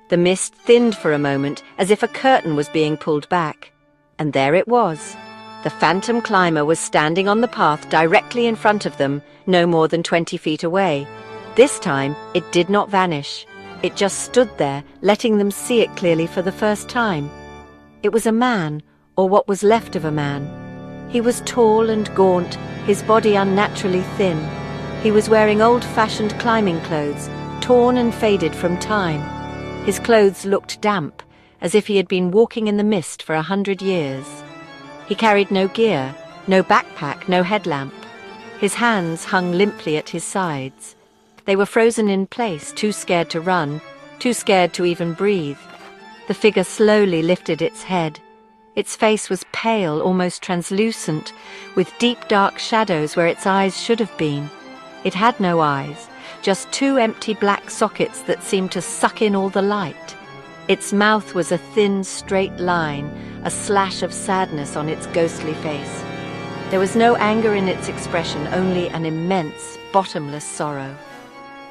The mist thinned for a moment, as if a curtain was being pulled back. And there it was. The phantom climber was standing on the path directly in front of them, no more than 20 feet away. This time, it did not vanish. It just stood there, letting them see it clearly for the first time. It was a man, or what was left of a man. He was tall and gaunt, his body unnaturally thin. He was wearing old-fashioned climbing clothes, torn and faded from time. His clothes looked damp, as if he had been walking in the mist for 100 years. He carried no gear, no backpack, no headlamp. His hands hung limply at his sides. They were frozen in place, too scared to run, too scared to even breathe. The figure slowly lifted its head. Its face was pale, almost translucent, with deep dark shadows where its eyes should have been. It had no eyes, just two empty black sockets that seemed to suck in all the light. Its mouth was a thin, straight line, a slash of sadness on its ghostly face. There was no anger in its expression, only an immense, bottomless sorrow.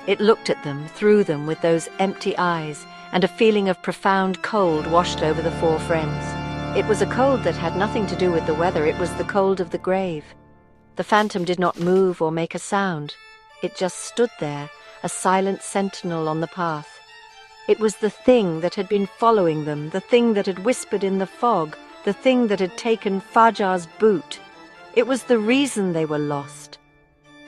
It looked at them, through them, with those empty eyes, and a feeling of profound cold washed over the four friends. It was a cold that had nothing to do with the weather, it was the cold of the grave. The phantom did not move or make a sound. It just stood there, a silent sentinel on the path. It was the thing that had been following them, the thing that had whispered in the fog, the thing that had taken Fajar's boot. It was the reason they were lost.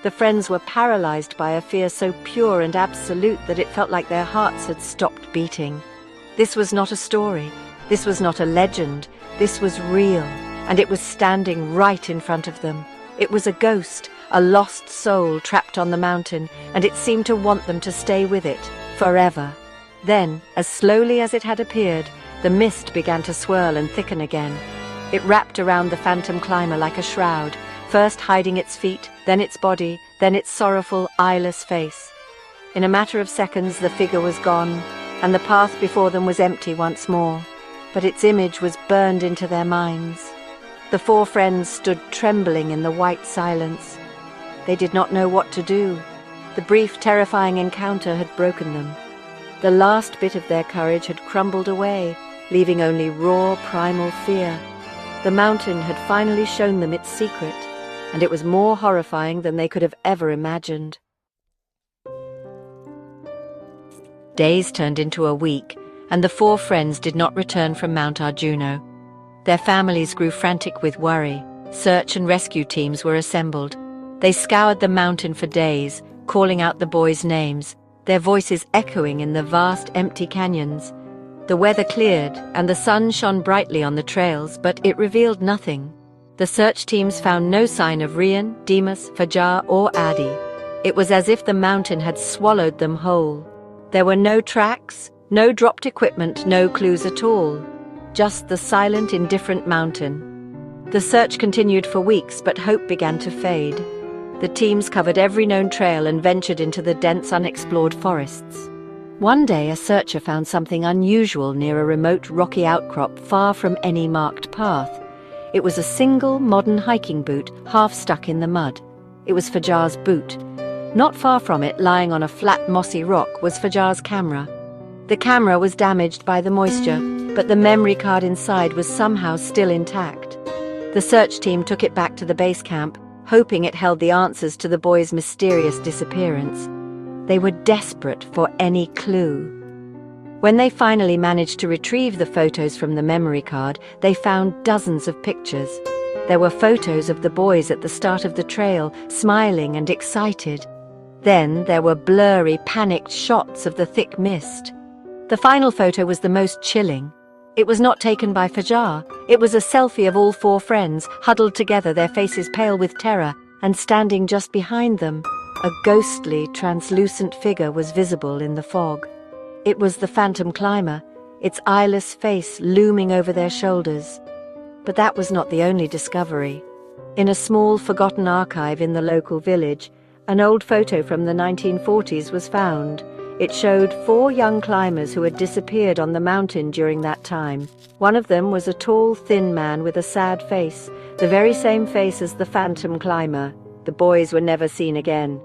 The friends were paralyzed by a fear so pure and absolute that it felt like their hearts had stopped beating. This was not a story. This was not a legend. This was real, and it was standing right in front of them. It was a ghost, a lost soul trapped on the mountain, and it seemed to want them to stay with it, forever. Then, as slowly as it had appeared, the mist began to swirl and thicken again. It wrapped around the phantom climber like a shroud, first hiding its feet, then its body, then its sorrowful, eyeless face. In a matter of seconds, the figure was gone, and the path before them was empty once more. But its image was burned into their minds. The four friends stood trembling in the white silence. They did not know what to do. The brief, terrifying encounter had broken them. The last bit of their courage had crumbled away, leaving only raw, primal fear. The mountain had finally shown them its secret, and it was more horrifying than they could have ever imagined. Days turned into a week, and the four friends did not return from Mount Arjuno. Their families grew frantic with worry. Search and rescue teams were assembled. They scoured the mountain for days, calling out the boys' names, their voices echoing in the vast empty canyons. The weather cleared, and the sun shone brightly on the trails, but it revealed nothing. The search teams found no sign of Rian, Demas, Fajar, or Adi. It was as if the mountain had swallowed them whole. There were no tracks, no dropped equipment, no clues at all. Just the silent, indifferent mountain. The search continued for weeks, but hope began to fade. The teams covered every known trail and ventured into the dense, unexplored forests. One day, a searcher found something unusual near a remote rocky outcrop far from any marked path. It was a single modern hiking boot, half stuck in the mud. It was Fajar's boot. Not far from it, lying on a flat, mossy rock, was Fajar's camera. The camera was damaged by the moisture, but the memory card inside was somehow still intact. The search team took it back to the base camp, hoping it held the answers to the boys' mysterious disappearance. They were desperate for any clue. When they finally managed to retrieve the photos from the memory card, they found dozens of pictures. There were photos of the boys at the start of the trail, smiling and excited. Then there were blurry, panicked shots of the thick mist. The final photo was the most chilling. It was not taken by Fajar. It was a selfie of all four friends, huddled together, their faces pale with terror, and standing just behind them, a ghostly, translucent figure was visible in the fog. It was the phantom climber, its eyeless face looming over their shoulders. But that was not the only discovery. In a small, forgotten archive in the local village, an old photo from the 1940s was found. It showed 4 young climbers who had disappeared on the mountain during that time. One of them was a tall, thin man with a sad face, the very same face as the phantom climber. The boys were never seen again.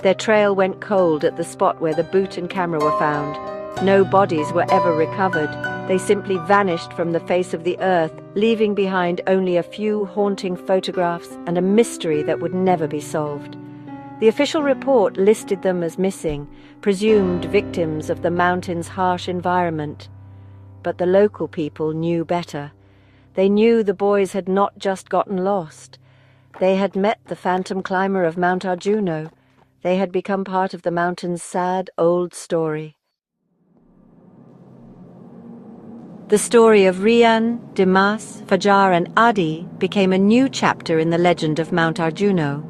Their trail went cold at the spot where the boot and camera were found. No bodies were ever recovered. They simply vanished from the face of the earth, leaving behind only a few haunting photographs and a mystery that would never be solved. The official report listed them as missing, presumed victims of the mountain's harsh environment. But the local people knew better. They knew the boys had not just gotten lost. They had met the phantom climber of Mount Arjuno. They had become part of the mountain's sad old story. The story of Rian, Dimas, Fajar and Adi became a new chapter in the legend of Mount Arjuno.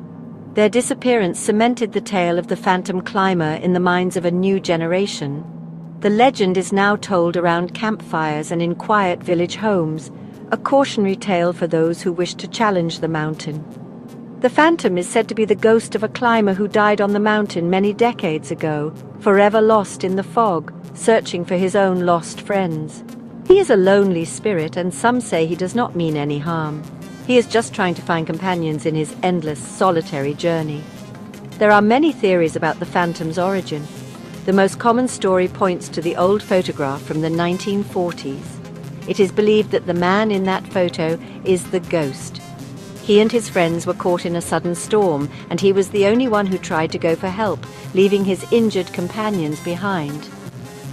Their disappearance cemented the tale of the phantom climber in the minds of a new generation. The legend is now told around campfires and in quiet village homes, a cautionary tale for those who wish to challenge the mountain. The phantom is said to be the ghost of a climber who died on the mountain many decades ago, forever lost in the fog, searching for his own lost friends. He is a lonely spirit, and some say he does not mean any harm. He is just trying to find companions in his endless, solitary journey. There are many theories about the phantom's origin. The most common story points to the old photograph from the 1940s. It is believed that the man in that photo is the ghost. He and his friends were caught in a sudden storm, and he was the only one who tried to go for help, leaving his injured companions behind.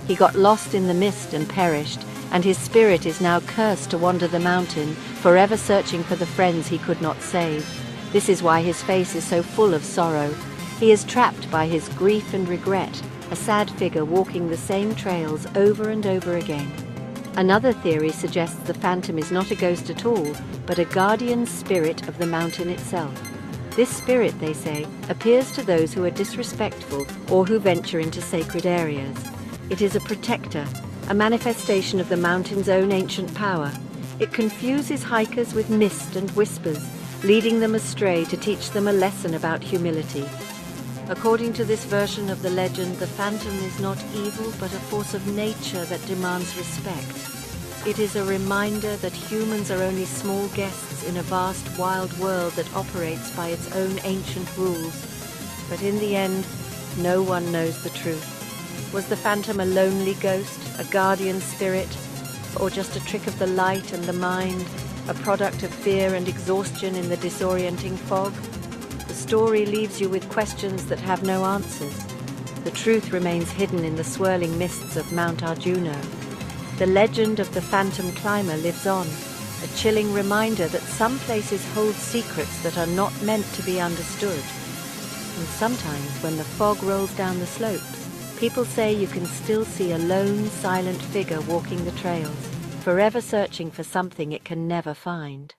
He got lost in the mist and perished, and his spirit is now cursed to wander the mountain, forever searching for the friends he could not save. This is why his face is so full of sorrow. He is trapped by his grief and regret, a sad figure walking the same trails over and over again. Another theory suggests the phantom is not a ghost at all, but a guardian spirit of the mountain itself. This spirit, they say, appears to those who are disrespectful or who venture into sacred areas. It is a protector, a manifestation of the mountain's own ancient power. It confuses hikers with mist and whispers, leading them astray to teach them a lesson about humility. According to this version of the legend, the phantom is not evil but a force of nature that demands respect. It is a reminder that humans are only small guests in a vast wild world that operates by its own ancient rules. But in the end, no one knows the truth. Was the phantom a lonely ghost, a guardian spirit, or just a trick of the light and the mind, a product of fear and exhaustion in the disorienting fog? The story leaves you with questions that have no answers. The truth remains hidden in the swirling mists of Mount Arjuno. The legend of the phantom climber lives on, a chilling reminder that some places hold secrets that are not meant to be understood. And sometimes, when the fog rolls down the slopes, people say you can still see a lone, silent figure walking the trails, forever searching for something it can never find.